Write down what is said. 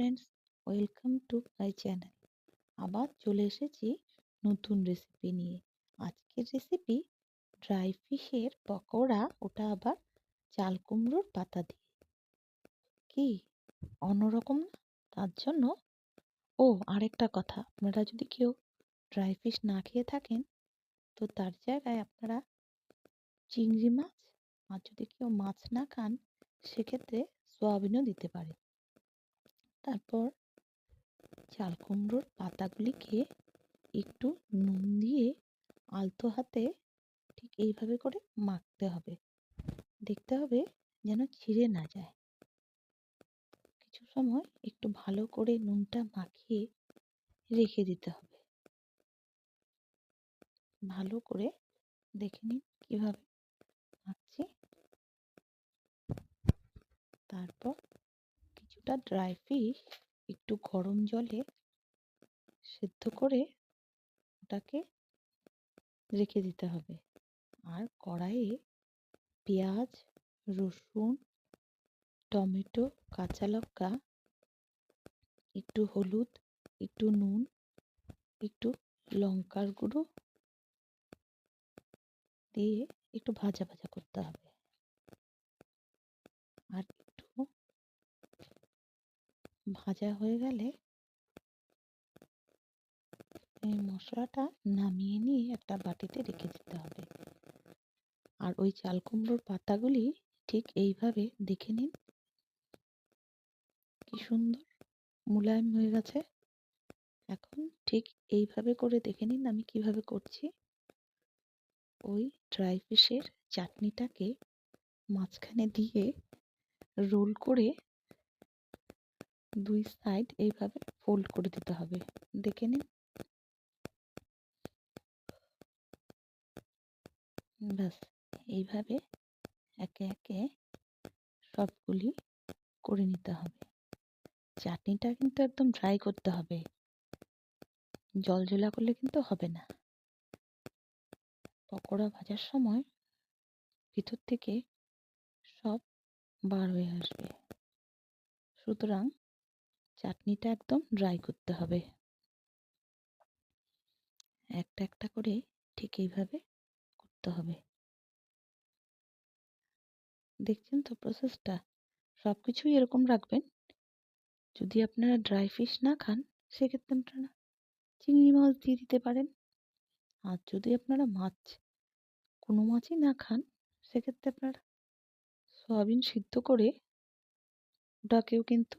Friends, welcome to my channel. আবার চলে এসেছি নতুন রেসিপি নিয়ে। আজকের রেসিপি ড্রাই ফিশের পকোড়া, ওটা আবার চাল কুমড়োর পাতা দিয়ে। কি অন্যরকম না? তার জন্য আরেকটা কথা, আপনারা যদি কেউ ড্রাই ফিশ না খেয়ে থাকেন তো তার জায়গায় আপনারা চিংড়ি মাছ, আর যদি কেউ মাছ না খান সেক্ষেত্রে সয়াবিনও দিতে পারে। তারপর চাল কুমড়োর পাতাগুলিকে একটু নুন দিয়ে আলতো হাতে ঠিক এইভাবে করে মাখতে হবে। দেখতে হবে যেন ছিঁড়ে না যায়। কিছু সময় একটু ভালো করে নুনটা মাখিয়ে রেখে দিতে হবে। ভালো করে দেখে নিন কিভাবে মাখছি। তারপর কিছুটা ড্রাই ফিশ একটু গরম জলে সেদ্ধ করে ওটাকে রেখে দিতে হবে। আর কড়াইয়ে পেঁয়াজ, রসুন, টমেটো, কাঁচা লঙ্কা, একটু হলুদ, একটু নুন, একটু লঙ্কার গুঁড়ো দিয়ে একটু ভাজা ভাজা করতে হবে। আর একটু ভাজা হয়ে গেলে এই মশলাটা নামিয়ে নিয়ে একটা বাটিতে রেখে দিতে হবে। আর ওই চাল কুমড়োর পাতাগুলি ঠিক এইভাবে দেখে নিন কি সুন্দর মোলায়েম হয়ে গেছে। এখন ঠিক এইভাবে করে দেখে নিন আমি কিভাবে করছি। ওই ড্রাই ফিশের চাটনিটাকে মাঝখানে দিয়ে রোল করে দুই সাইড এইভাবে ফোল্ড করে দিতে হবে। দেখে নিন, ব্যাস এইভাবে একে একে সবগুলি করে নিতে হবে। চাটনিটা কিন্তু একদম ড্রাই করতে হবে, জলজলা করলে কিন্তু হবে না। পকোড়া ভাজার সময় ভিতর থেকে সব বার হয়ে আসবে, সুতরাং চাটনিটা একদম ড্রাই করতে হবে। একটা একটা করে ঠিক এইভাবে করতে হবে। দেখছেন তো প্রসেসটা? সব কিছুই এরকম রাখবেন। যদি আপনারা ড্রাই ফিশ না খান সেক্ষেত্রে আপনারা চিংড়ি মাছ দিয়ে দিতে পারেন। আর যদি আপনারা কোনো মাছই না খান সেক্ষেত্রে আপনারা সয়াবিন সিদ্ধ করে ওটাকেও কিন্তু